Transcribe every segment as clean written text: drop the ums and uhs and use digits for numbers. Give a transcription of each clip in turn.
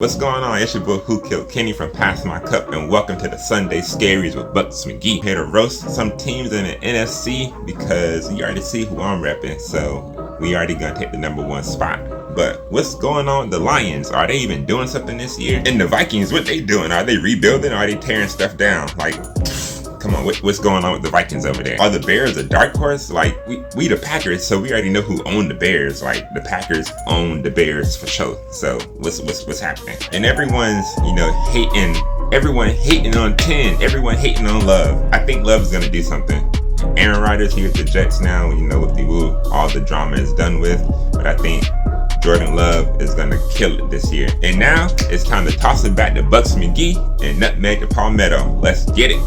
What's going on? It's your boy Who Killed Kenny from Pass My Cup, and welcome to the Sunday Scaries with Buccs McGee. Here to roast some teams in the NFC because you already see who I'm repping, so we already gonna take the number one spot. But what's going on with the Lions? Are they even doing something this year? And the Vikings, what they doing? Are they rebuilding or are they tearing stuff down? Like, come on, what's going on with the Vikings over there? Are the Bears a dark horse? Like, we the Packers, so we already know who owned the Bears. Like, the Packers own the Bears for sure. So what's happening? And everyone's, hating. Everyone hating on 10. Everyone hating on Love. I think Love's gonna do something. Aaron Rodgers here at the Jets now. All the drama is done with. But I think Jordan Love is gonna kill it this year. And now it's time to toss it back to Buccs McGee and nutmeg to Palmetto. Let's get it.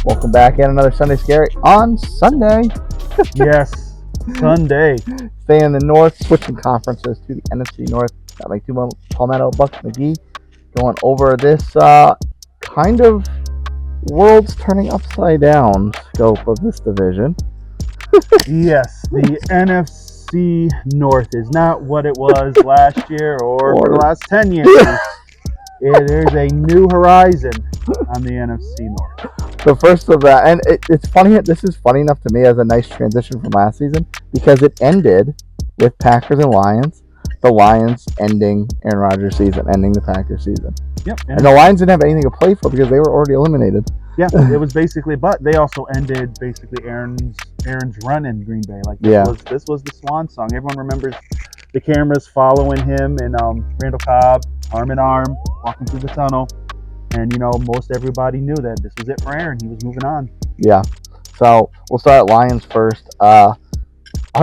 Welcome back in another Sunday Scary on Sunday. Yes, Sunday. Staying in the North, switching conferences to the NFC North. Got my two Palmetto, Buccs McGee, going over this kind of world's turning upside down scope of this division. Yes, the NFC North is not what it was last year or for the last 10 years. There's a new horizon on the NFC North. The first of that, and it's funny. This is funny enough to me as a nice transition from last season because it ended with Packers and Lions. The Lions ending Aaron Rodgers' season, ending the Packers' season. Yep. And the Lions didn't have anything to play for because they were already eliminated. Yeah, it was basically, but they also ended basically Aaron's run in Green Bay. Like this was the swan song. Everyone remembers the cameras following him and Randall Cobb, arm in arm, walking through the tunnel. And, most everybody knew that this was it for Aaron. He was moving on. Yeah. So we'll start at Lions first. Are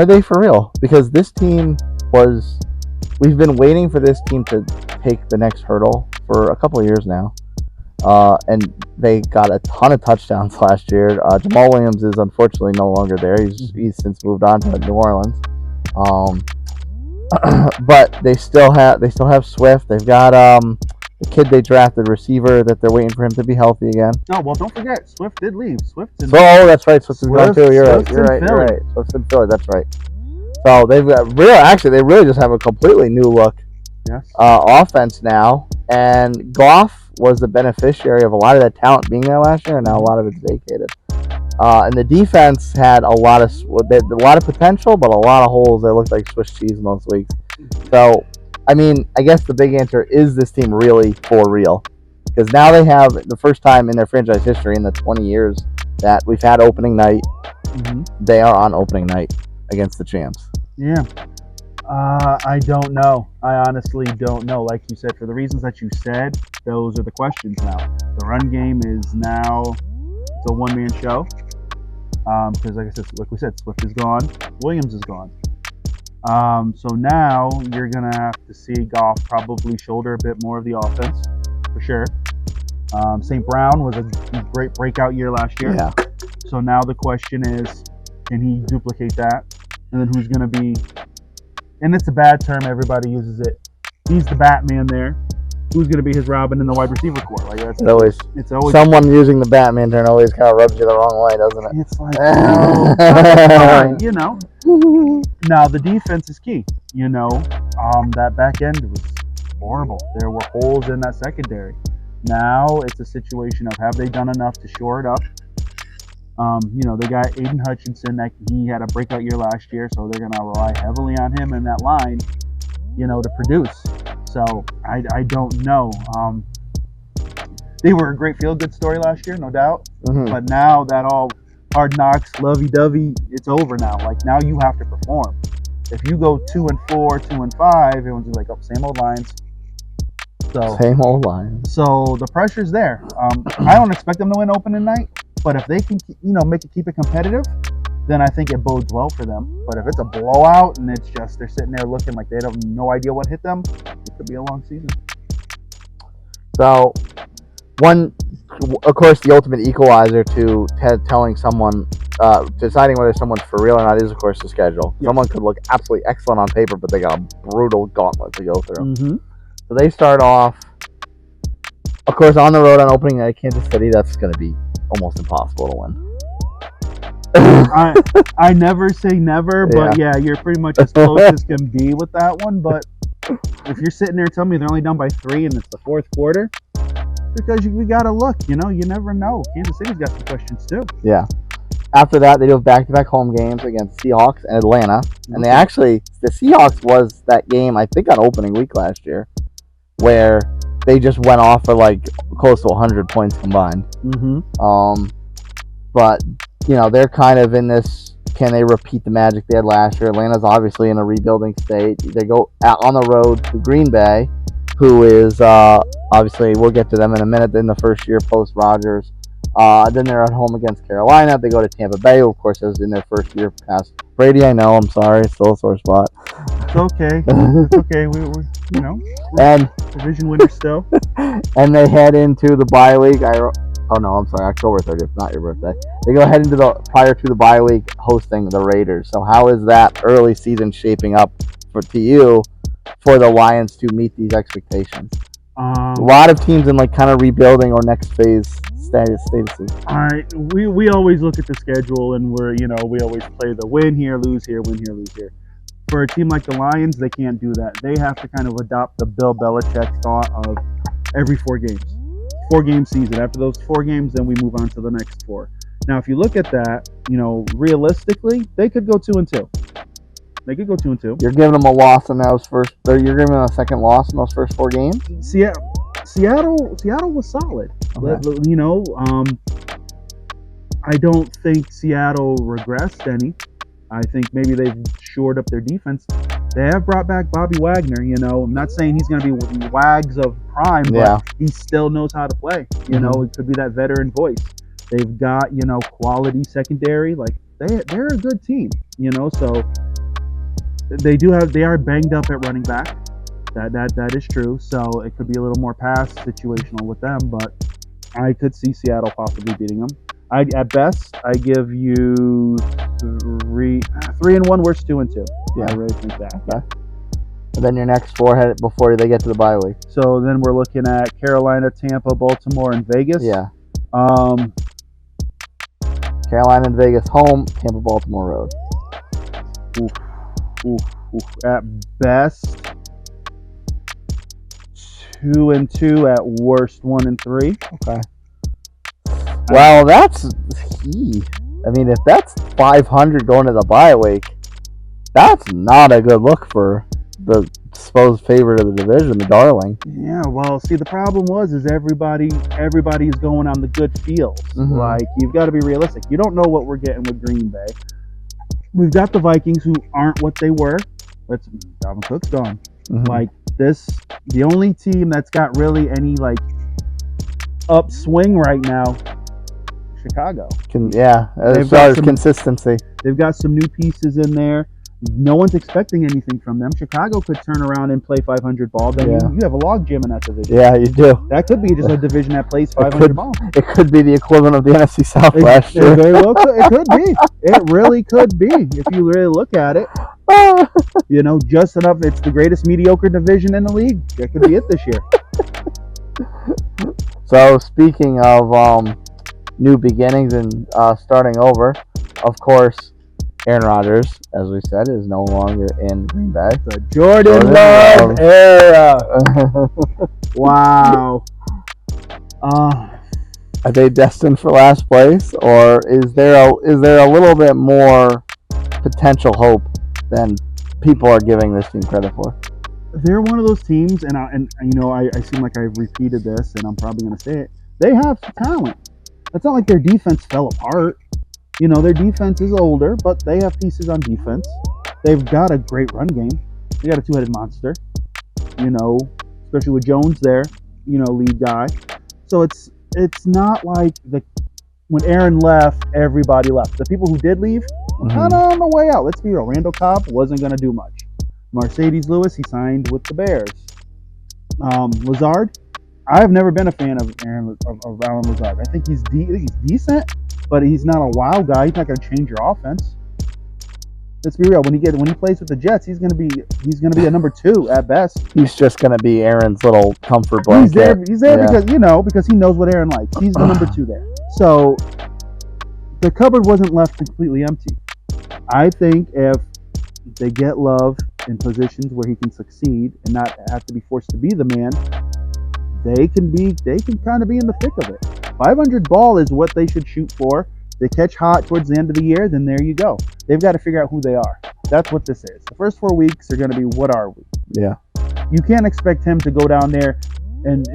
they for real? Because this team we've been waiting for this team to take the next hurdle for a couple of years now. And they got a ton of touchdowns last year. Jamal Williams is unfortunately no longer there. He's since moved on to New Orleans. But they still have Swift. They've got the kid they drafted, receiver, that they're waiting for him to be healthy again. No, well, don't forget, Swift did leave. That's right. Swift is gone too. You're right. Swift's in Philly. That's right. So they've got they really just have a completely new look offense now. And Goff was the beneficiary of a lot of that talent being there last year, and now a lot of it's vacated. And the defense had a lot of potential, but a lot of holes that looked like Swiss cheese most weeks. So, I guess the big answer is this team really for real? Because now they have the first time in their franchise history in the 20 years that we've had opening night. Mm-hmm. They are on opening night against the champs. Yeah. I don't know. I honestly don't know. Like you said, for the reasons that you said, those are the questions now. The run game is now it's a one-man show. Because like we said, Swift is gone. Williams is gone. So now you're going to have to see Goff probably shoulder a bit more of the offense, for sure. St. Brown was a great breakout year last year. Yeah. So now the question is, can he duplicate that? And then who's going to be, and it's a bad term, everybody uses it, he's the Batman there. Who's going to be his Robin in the wide receiver corps? Like it's always someone using the Batman term always kind of rubs you the wrong way, doesn't it? It's like, Now the defense is key. That back end was horrible. There were holes in that secondary. Now it's a situation of have they done enough to shore it up? They got Aiden Hutchinson that he had a breakout year last year, so they're going to rely heavily on him in that line, to produce. So I don't know. They were a great feel-good story last year, no doubt. Mm-hmm. But now that all hard knocks, lovey-dovey, it's over now. Like, now you have to perform. If you go 2-4, 2-5, everyone's just like, oh, same old Lions. Same old Lions. So the pressure's there. I don't expect them to win opening night, but if they can, keep it competitive, then I think it bodes well for them. But if it's a blowout and it's just they're sitting there looking like they have no idea what hit them, you're Could be a long season. So, of course, the ultimate equalizer to telling someone, deciding whether someone's for real or not is, of course, the schedule. Yes. Someone could look absolutely excellent on paper, but they got a brutal gauntlet to go through. Mm-hmm. So they start off, of course, on the road on opening night, Kansas City. That's going to be almost impossible to win. I never say never, but yeah, you're pretty much as close as can be with that one. But if you're sitting there telling me they're only down by 3 and it's the fourth quarter, because we got to look, you never know. Kansas City's got some questions too. Yeah. After that, they do back-to-back home games against Seahawks and Atlanta. And the Seahawks was that game, I think, on opening week last year, where they just went off for like close to 100 points combined. Mm-hmm. But they're kind of in this, can they repeat the magic they had last year? Atlanta's obviously in a rebuilding state. They go out on the road to Green Bay, who is, obviously, we'll get to them in a minute, in the first year post-Rodgers. Then they're at home against Carolina. They go to Tampa Bay, who, of course, is in their first year past Brady. I know, I'm sorry, it's still a sore spot. It's okay. It's okay. We're division winners still. And they head into the bye week. October 30th, not your birthday. They go ahead prior to the bye week, hosting the Raiders. So how is that early season shaping up for the Lions to meet these expectations? A lot of teams in kind of rebuilding or next phase status. All right, we always look at the schedule and we always play the win here, lose here, win here, lose here. For a team like the Lions, they can't do that. They have to kind of adopt the Bill Belichick thought of every 4 games. 4-game season. After those 4 games, then we move on to the next 4. Now, if you look at that, realistically, they could go 2-2. They could go 2-2. You're giving them a loss in those first. You're giving them a second loss in those first 4 games. Seattle was solid. Okay. I don't think Seattle regressed any. I think maybe they've shored up their defense. They have brought back Bobby Wagner. I'm not saying he's going to be Wags of prime, but he still knows how to play. It could be that veteran voice. They've got quality secondary. They're a good team. So they are banged up at running back. That is true. So it could be a little more pass situational with them, but I could see Seattle possibly beating them. At best, I give you 3-1 versus 2-2. Yeah, I really think that. Okay. And then your next 4 before they get to the bye week. So then we're looking at Carolina, Tampa, Baltimore, and Vegas. Yeah. Carolina and Vegas home, Tampa, Baltimore road. At best, 2-2. At worst, 1-3. Okay. Well, that's key. I mean, if that's 500 going to the bye week, that's not a good look for the supposed favorite of the division, the darling. Yeah, well, see, the problem is everybody's going on the good fields. Mm-hmm. You've got to be realistic. You don't know what we're getting with Green Bay. We've got the Vikings, who aren't what they were. Dalvin Cook's gone. Mm-hmm. The only team that's got really any upswing right now, Chicago. As far as consistency. They've got some new pieces in there. No one's expecting anything from them. Chicago could turn around and play 500 ball. Then you have a log jam in that division. Yeah, you do. That could be just a division that plays 500 ball. It could be the equivalent of the NFC South last year. Very well, it could be. It really could be if you really look at it. Just enough. It's the greatest mediocre division in the league. That could be it this year. So speaking of new beginnings and starting over, of course, Aaron Rodgers, as we said, is no longer in Green Bay. The Jordan Love era. Wow. Are they destined for last place, or is there a little bit more potential hope than people are giving this team credit for? They're one of those teams, and I seem like I've repeated this, and I'm probably going to say it. They have talent. It's not like their defense fell apart. Their defense is older, but they have pieces on defense. They've got a great run game. They got a 2-headed monster. Especially with Jones there, lead guy. So it's not like when Aaron left, everybody left. The people who did leave, kind of on the way out. Let's be real. Randall Cobb wasn't going to do much. Mercedes Lewis, he signed with the Bears. Lazard. I've never been a fan of Alan Lazard. I think he's decent, but he's not a wild guy. He's not going to change your offense. Let's be real. When he plays with the Jets, he's gonna be a number 2 at best. He's just gonna be Aaron's little comfort blanket. He's there because he knows what Aaron likes. He's the number 2 there. So the cupboard wasn't left completely empty. I think if they get Love in positions where he can succeed and not have to be forced to be the man, they can kind of be in the thick of it. 500 ball is what they should shoot for. They catch hot towards the end of the year, then there you go. They've got to figure out who they are. That's what this is. The first 4 weeks are going to be, what are we? Yeah. You can't expect him to go down there and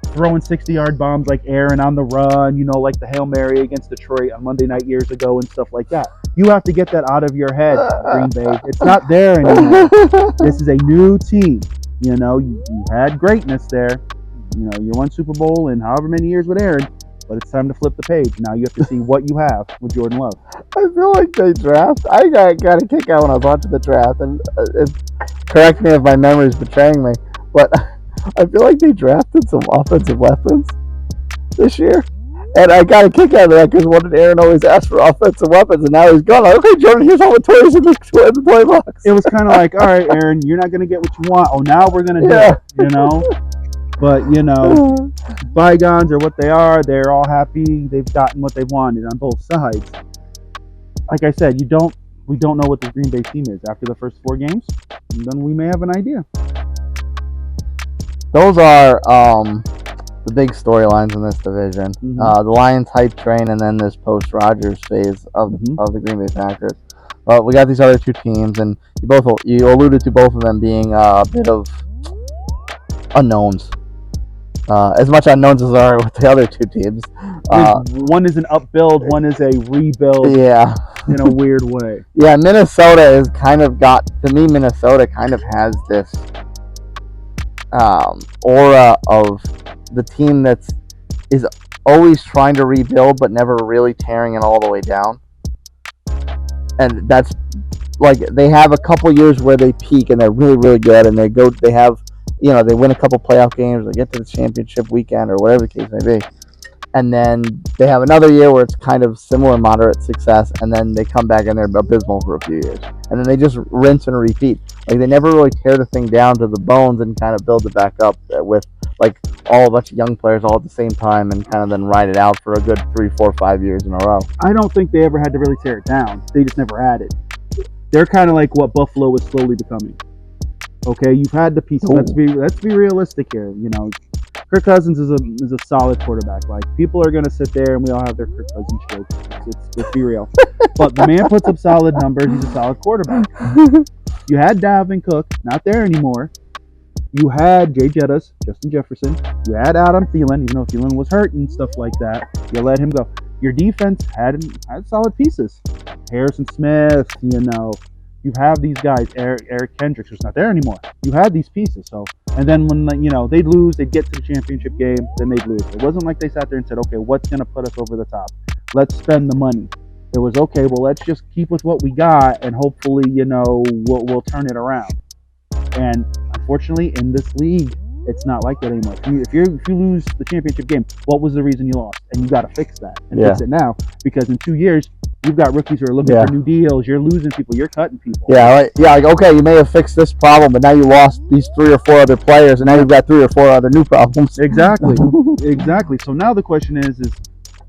throwing 60-yard bombs like Aaron on the run, like the Hail Mary against Detroit on Monday night years ago and stuff like that. You have to get that out of your head, Green Bay. It's not there anymore. This is a new team. You had greatness there. You won Super Bowl in however many years with Aaron. But it's time to flip the page. Now you have to see what you have with Jordan Love. I feel like they draft. I got a kick out when I was watching the draft, and correct me if my memory is betraying me, but I feel like they drafted some offensive weapons this year. And I got a kick out of that because what did Aaron always ask for offensive weapons, and now he's gone. Like, okay, Jordan, here's all the toys in the toy box. It was kind of like, all right, Aaron, you're not going to get what you want. Oh, now we're going to do it, But, bygones are what they are. They're all happy. They've gotten what they wanted on both sides. Like I said, we don't know what the Green Bay team is after the first 4 games. And then we may have an idea. Those are the big storylines in this division. Mm-hmm. The Lions hype train, and then this post-Rodgers phase of the Green Bay Packers. We got these other 2 teams, and you alluded to both of them being a bit of unknowns. As much unknowns as there are with the other 2 teams. One is an upbuild, one is a rebuild. Yeah. In a weird way. Yeah, Minnesota has kind of Minnesota kind of has this aura of the team is always trying to rebuild but never really tearing it all the way down. And that's like they have a couple years where they peak and they're really, really good, and they win a couple playoff games, they get to the championship weekend or whatever the case may be. And then they have another year where it's kind of similar moderate success, and then they come back and they're abysmal for a few years. And then they just rinse and repeat. Like they never really tear the thing down to the bones and kind of build it back up with like a bunch of young players all at the same time and kind of then ride it out for a good 3, 4, 5 years in a row. I don't think they ever had to really tear it down. They just never had it. They're kind of like what Buffalo was slowly becoming. Okay, you've had the pieces. Let's be realistic here. Kirk Cousins is a solid quarterback. Like people are gonna sit there and we all have their Kirk Cousins jokes. Let's be real. But the man puts up solid numbers. He's a solid quarterback. You had Dalvin Cook, not there anymore. You had Jay Jettas, Justin Jefferson. You had Adam Thielen, even though Thielen was hurt and stuff like that. You let him go. Your defense had solid pieces. Harrison Smith, you have these guys. Eric Kendricks, who's not there anymore. You had these pieces. So, and then when they'd lose, they'd get to the championship game, then they'd lose. It wasn't like they sat there and said, okay, what's going to put us over the top? Let's spend the money. It was okay. Well, let's just keep with what we got, and hopefully, we'll turn it around. And unfortunately, in this league, it's not like that anymore. If you lose the championship game, what was the reason you lost? And you got to fix that and fix it now, because in 2 years. You've got rookies who are looking for new deals. You're losing people. You're cutting people. Like okay, you may have fixed this problem, but now you lost these 3 or 4 other players, and now you've got 3 or 4 other new problems. Exactly. So now the question is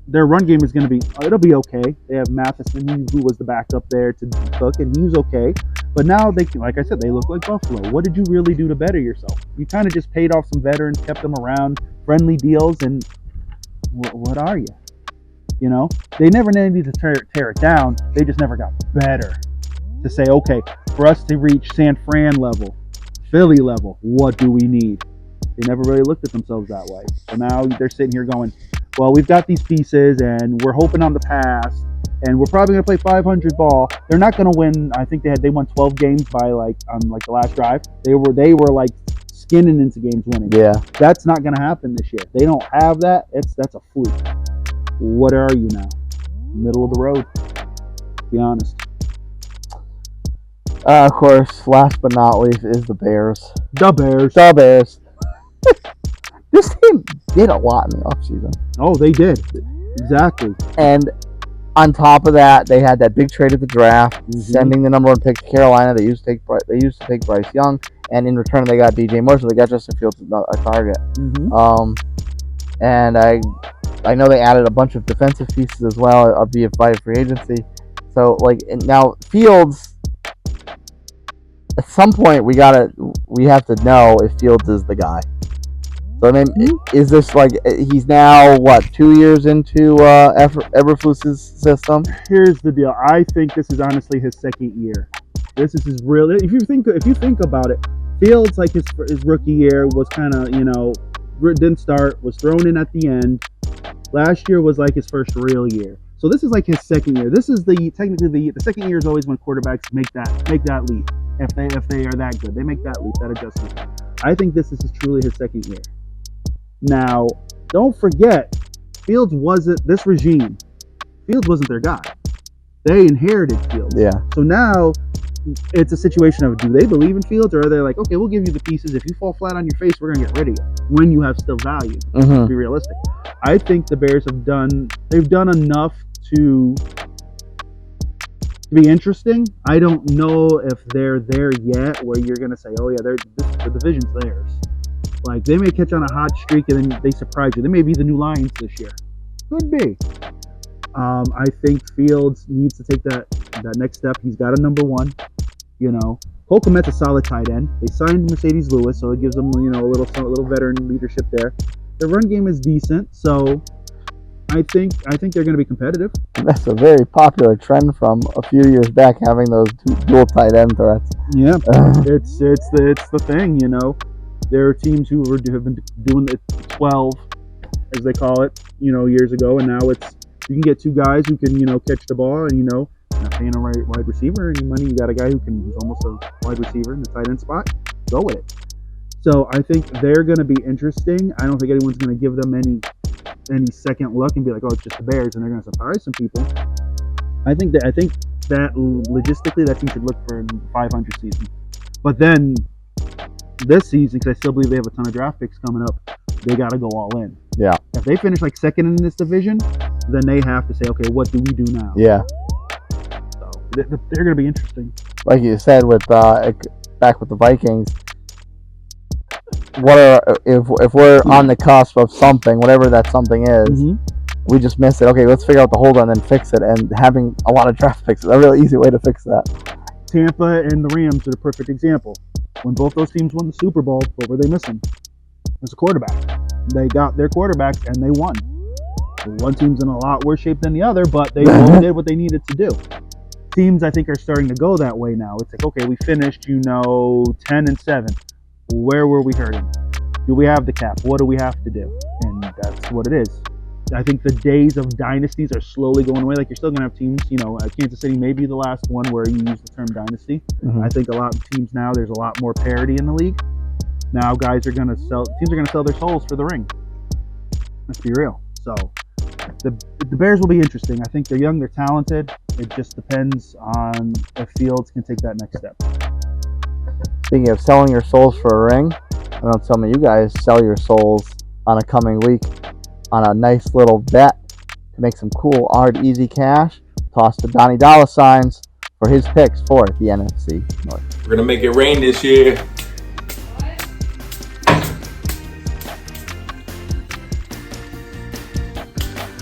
their run game is going to be, it'll be okay. They have Matheson, who was the backup there to Cook, and he's okay. But now like I said, they look like Buffalo. What did you really do to better yourself? You kind of just paid off some veterans, kept them around, friendly deals, and what are you? They never needed to tear it down. They just never got better to say, okay, for us to reach San Fran level, Philly level, what do we need? They never really looked at themselves that way. So now they're sitting here going, well, we've got these pieces and we're hoping on the pass and we're probably going to play 500 ball. They're not going to win. I think they won 12 games by the last drive. They were like skinning into games winning. Yeah. That's not going to happen this year. They don't have that. That's a fluke. What are you now? Middle of the road. Be honest. Of course, last but not least is the Bears. The Bears. This team did a lot in the offseason. Oh, they did. Exactly. And on top of that, they had that big trade at the draft, sending the number 1 pick to Carolina. They used to take Bryce Young, and in return they got DJ Moore, so they got Justin Fields a target. And I know they added a bunch of defensive pieces as well via free agency. So and now Fields, at some point we have to know if Fields is the guy. So I mean, is this he's now 2 years into Eberflus's system? Here's the deal. I think this is honestly his second year. This is his real. If you think about it, Fields his rookie year was kind of didn't start, was thrown in at the end. Last year was his first real year. So this is his second year. This is technically the second year is always when quarterbacks make that leap. If they are that good, they make that leap, that adjustment. I think this is truly his second year. Now, don't forget, Fields wasn't their guy. They inherited Fields. Yeah. So now it's a situation of, do they believe in Fields, or are they okay, we'll give you the pieces. If you fall flat on your face, we're going to get rid of you when you have still value. To be realistic. I think the Bears they've done enough to be interesting. I don't know if they're there yet where you're going to say, oh yeah, the division's theirs. They may catch on a hot streak and then they surprise you. They may be the new Lions this year. Could be. I think Fields needs to take that next step. He's got a number 1. Cole Kmet's a solid tight end. They signed Mercedes Lewis, so it gives them a little veteran leadership there. Their run game is decent, so I think they're going to be competitive. That's a very popular trend from a few years back, having those two dual tight end threats. Yeah, it's the thing. There are teams who have been doing the 12, as they call it, years ago, and now you can get 2 guys who can catch the ball, and not paying a wide receiver any money. You got a guy who's almost a wide receiver in the tight end spot. Go with it. So I think they're going to be interesting. I don't think anyone's going to give them any second look and be like, oh, it's just the Bears, and they're going to surprise some people. I think that logistically that team should look for a 500 season. But then this season, because I still believe they have a ton of draft picks coming up, they got to go all in. Yeah. If they finish second in this division, then they have to say, okay, what do we do now? Yeah. So they're going to be interesting. Like you said, back with the Vikings, if we're on the cusp of something, whatever that something is, we just miss it. Okay, let's figure out the holder and then fix it. And having a lot of draft picks is a really easy way to fix that. Tampa and the Rams are the perfect example. When both those teams won the Super Bowl, what were they missing? It was a quarterback. They got their quarterbacks and they won. One team's in a lot worse shape than the other, but they both did what they needed to do. Teams, I think, are starting to go that way now. It's okay, we finished, 10-7. Where were we hurting? Do we have the cap? What do we have to do? And that's what it is. I think the days of dynasties are slowly going away. You're still going to have teams, Kansas City may be the last one where you use the term dynasty. I think a lot of teams now, there's a lot more parity in the league. Now teams are going to sell their souls for the ring. Let's be real. So the Bears will be interesting. I think they're young, they're talented. It just depends on if Fields can take that next step. Speaking of selling your souls for a ring, I know some of you guys sell your souls on a coming week on a nice little bet to make some cool, hard, easy cash. Toss to Donnie Dolla signs for his picks for the NFC North. We're going to make it rain this year.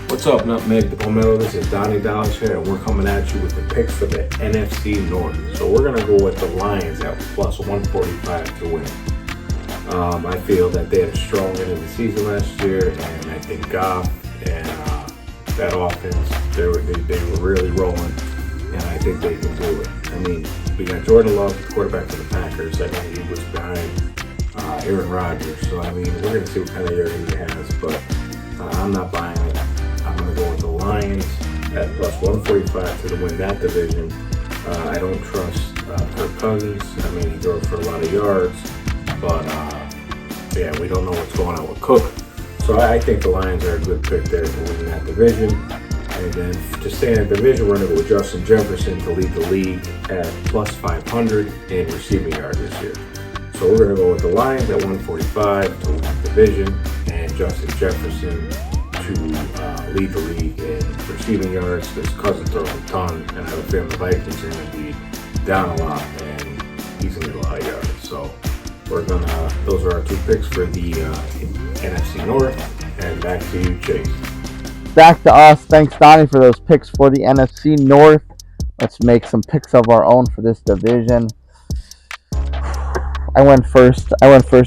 What's up, Nutmeg the Palmetto? This is Donnie Dolla here, and we're coming at you with the picks for the NFC North. So we're going to go with the Lions at plus 145 to win. I feel that they had a strong end of the season last year, and I think Goff and that offense, they were really rolling, and I think they can do it. I mean, we got Jordan Love, quarterback for the Packers. I mean, he was behind Aaron Rodgers. So, I mean, we're going to see what kind of year he has, but I'm not buying it. I'm going to go with the Lions at plus 145 to win that division. I don't trust Kirk Cousins. I mean, he throws for a lot of yards, but yeah, we don't know what's going on with Cook. So I think the Lions are a good pick there to win that division. And then to stay in that division, we're going to go with Justin Jefferson to lead the league at plus 500 in receiving yards this year. So we're going to go with the Lions at 145 to win the division, and Justin Jefferson to lead the league in receiving yards. His cousin throws a ton, and I have a feeling the Vikings are going to be down a lot, and he's going to get a lot of yards. So those are our two picks for the NFC North, and back to you, Chase. Back to us. Thanks, Donnie, for those picks for the NFC North. Let's make some picks of our own for this division. I went first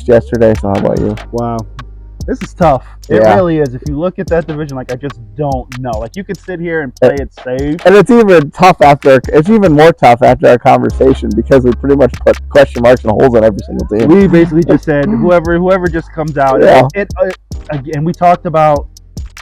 yesterday, so how about you? Wow. This is tough. It really is. If you look at that division, I just don't know. You could sit here and play it safe. And it's even more tough after our conversation because we pretty much put question marks and holes on every single team. We basically just said whoever just comes out. Yeah. And we talked about,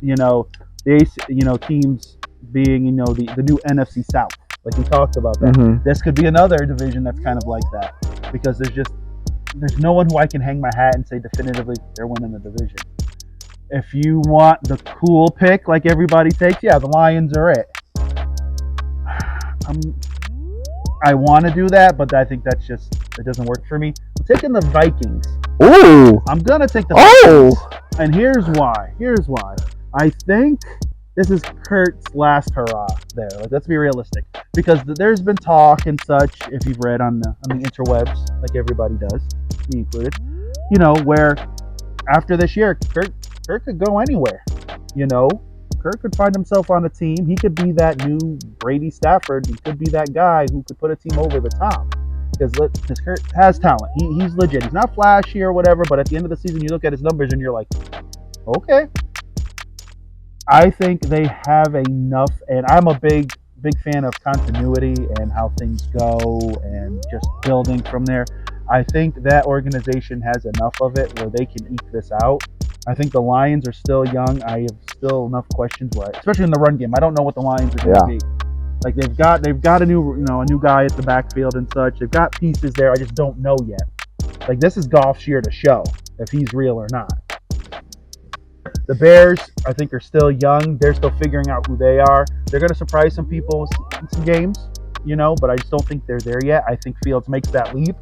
the teams being, the new NFC South. We talked about that. Mm-hmm. This could be another division that's kind of like that because there's no one who I can hang my hat and say definitively they're winning the division. If you want the cool pick like everybody takes, the Lions are it. I want to do that, but I think it doesn't work for me. I'm taking the Vikings. Ooh. I'm going to take the Vikings. And here's why. I think this is Kurt's last hurrah there. Let's be realistic. Because there's been talk and such, if you've read on the interwebs, like everybody does, me included, where after this year, Kurt could go anywhere. Kurt could find himself on a team. He could be that new Brady Stafford. He could be that guy who could put a team over the top. Because Kurt has talent. He's legit. He's not flashy or whatever, but at the end of the season, you look at his numbers and you're like, okay. I think they have enough, and I'm a big fan of continuity and how things go and just building from there. I think that organization has enough of it where they can eke this out. I think the Lions are still young. I have still enough questions especially in the run game. I don't know what the Lions are going to be. They've got a new guy at the backfield and such. They've got pieces there. I just don't know yet. This is Goff's year to show if he's real or not. The Bears, I think, are still young. They're still figuring out who they are. They're going to surprise some people in some games, but I just don't think they're there yet. I think Fields makes that leap.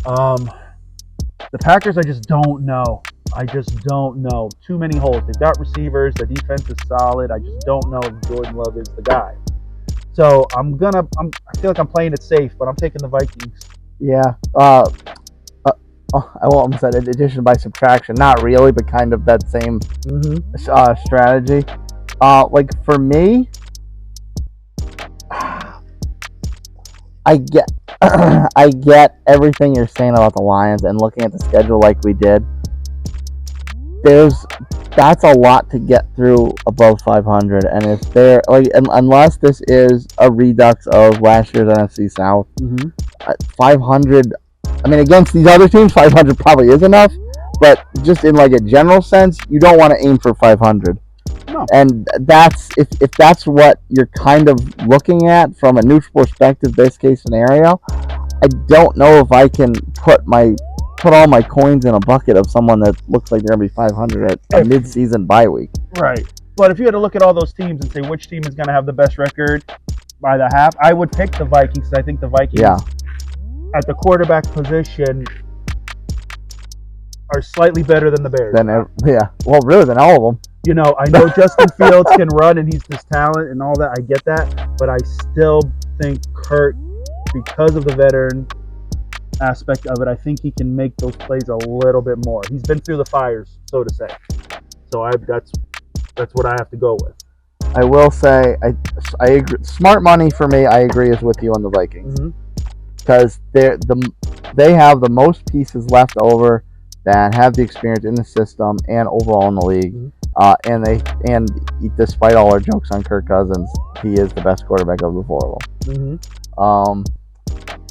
The Packers, I just don't know. Too many holes. They've got receivers. The defense is solid. I just don't know if Jordan Love is the guy. So I feel like I'm playing it safe, but I'm taking the Vikings. Yeah. I almost said addition by subtraction. Not really, but kind of that same strategy. For me, I get everything you're saying about the Lions and looking at the schedule like we did. That's a lot to get through above 500, and if they're unless this is a redux of last year's NFC South, 500. I mean, against these other teams, 500 probably is enough, but just in a general sense, you don't want to aim for 500. No. And that's if that's what you're kind of looking at from a neutral perspective, best case scenario. I don't know if I can put all my coins in a bucket of someone that looks like they're going to be 500 at a mid-season bye week. Right. But if you had to look at all those teams and say which team is going to have the best record by the half, I would pick the Vikings. I think the Vikings at the quarterback position are slightly better than the Bears. Really than all of them. I know Justin Fields can run and he's this talent and all that. I get that. But I still think Kurt, because of the veteran aspect of it, I think he can make those plays a little bit more. He's been through the fires, so to say. So that's what I have to go with. I will say, I agree. Smart money for me, I agree, is with you on the Vikings. Because they have the most pieces left over that have the experience in the system and overall in the league. And despite all our jokes on Kirk Cousins, he is the best quarterback of the four of them.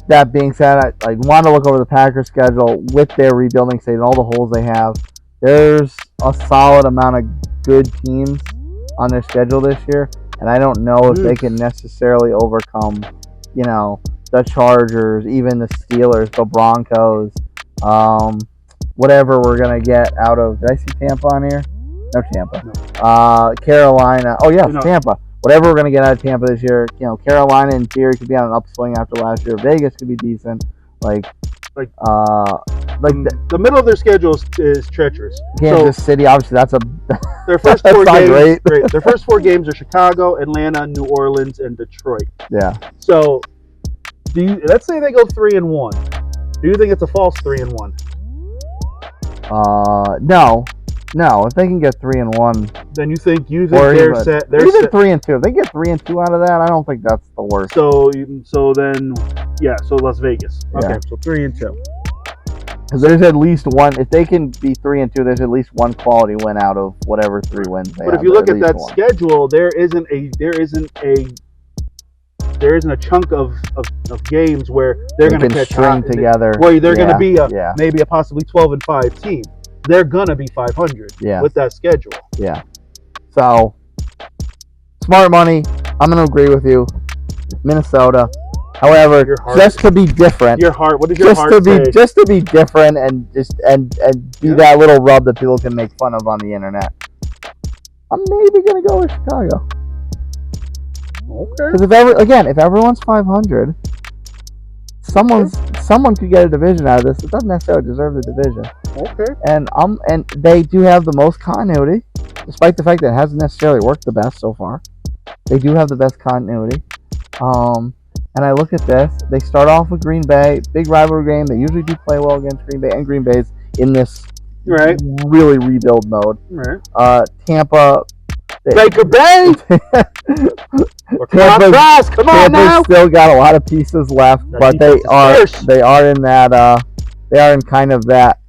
That being said, I want to look over the Packers schedule with their rebuilding stage and all the holes they have. There's a solid amount of good teams on their schedule this year, and I don't know if they can necessarily overcome, the Chargers, even the Steelers, the Broncos, whatever we're going to get out of... Did I see Tampa on here? No, Tampa. No. Carolina. Oh, yeah, Tampa. Whatever we're going to get out of Tampa this year, Carolina in theory could be on an upswing after last year. Vegas could be decent. The middle of their schedule is treacherous. Kansas City, obviously, that's a their first that's four not games. great. Their first 4 games are Chicago, Atlanta, New Orleans, and Detroit. Yeah. So, let's say they go 3-1. Do you think it's a false 3-1? No. If they can get 3-1, then you think they're set. They're even set. 3-2. If they get 3-2 out of that, I don't think that's the worst. So then, so Las Vegas. Okay, Yeah. so 3-2. Because there's at least one. If they can be 3-2, there's at least one quality win out of whatever 3 wins they have. But if you look at that schedule, there isn't a chunk of games where they're going to catch string together. Where they're going to be maybe a possibly 12-5 team. They're going to be 500 with that schedule. Yeah. So, smart money. I'm going to agree with you. Minnesota. However, just to be different. What does your heart say? Just to be different and be that little rub that people can make fun of on the internet. I'm maybe going to go with Chicago. Okay. Because if everyone's 500, someone could get a division out of this. It doesn't necessarily deserve the division. Okay. And they do have the most continuity, despite the fact that it hasn't necessarily worked the best so far. They do have the best continuity. And I look at this. They start off with Green Bay, big rivalry game. They usually do play well against Green Bay, and Green Bay's in this really rebuild mode. Right. Tampa. Baker Bay. Come on now. Still got a lot of pieces left, but they are in that they are in kind of that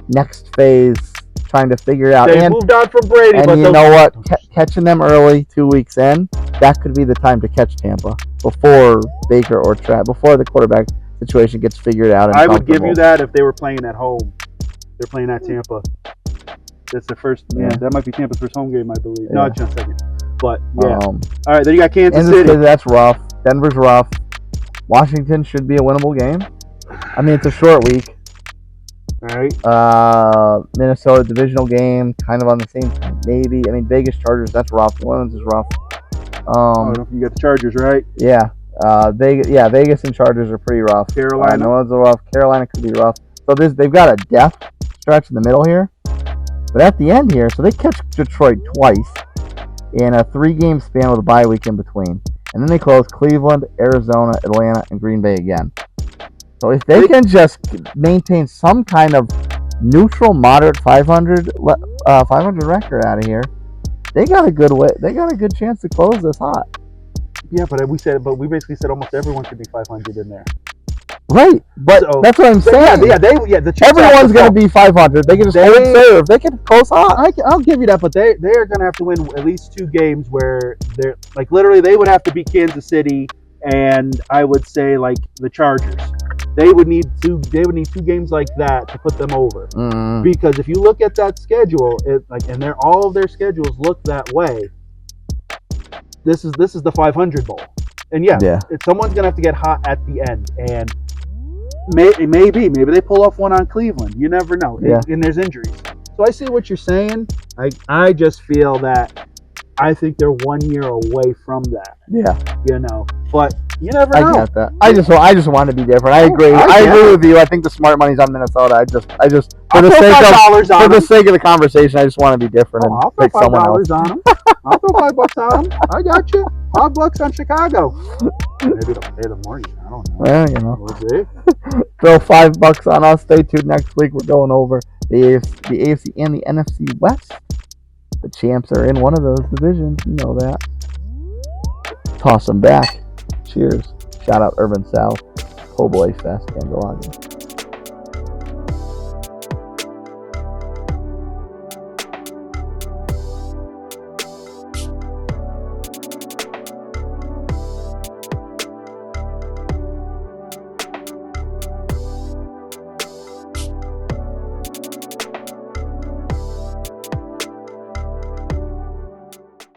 next phase, trying to figure it out. They moved on from Brady, and you know what? Catching them early, 2 weeks in, that could be the time to catch Tampa before Baker or before the quarterback situation gets figured out. I would give you that if they were playing at home. They're playing at Tampa. That's the first. Yeah, that might be Tampa's first home game, I believe. Yeah. No, it's just a second. But yeah. All right, then you got Kansas City. That's rough. Denver's rough. Washington should be a winnable game. I mean, it's a short week. All right. Minnesota divisional game, kind of on the same. Maybe. I mean, Vegas Chargers. That's rough. New Orleans is rough. You got the Chargers, right? Yeah. Vegas and Chargers are pretty rough. Carolina. New Orleans are rough. Carolina could be rough. So they've got a death stretch in the middle here. But at the end here, so they catch Detroit twice in a 3-game span with a bye week in between. And then they close Cleveland, Arizona, Atlanta, and Green Bay again. So if they can just maintain some kind of neutral, moderate 500 record out of here, they got a good way. They got a good chance to close this hot. Yeah, but we basically said almost everyone could be 500 in there. Right, but that's what I'm saying. Everyone's going to be 500. They can just hold serve. They can close hot. I'll give you that, but they're going to have to win at least 2 games where they're like literally they would have to beat Kansas City and I would say like the Chargers. They would need 2 games like that to put them over. Mm. Because if you look at that schedule, all of their schedules look that way. This is the 500 bowl, and someone's going to have to get hot at the end and. Maybe they pull off one on Cleveland. You never know. Yeah. And there's injuries. So I see what you're saying. I just feel that I think they're 1 year away from that. Yeah. But you never know. I get that. I just want to be different. I agree. I agree with you. I think the smart money's on Minnesota. I just for the sake of the conversation, I just want to be different and I'll pick throw someone else. $5 on them. I'll throw $5 on them. I got you. $5 on Chicago. Maybe they'll pay the mortgage. I don't know. Well, We'll see. Throw $5 on us. Stay tuned next week. We're going over the AFC and the NFC West. The champs are in one of those divisions. You know that. Toss them back. Cheers. Shout out Urban South. Oh boy, Fest. Andrew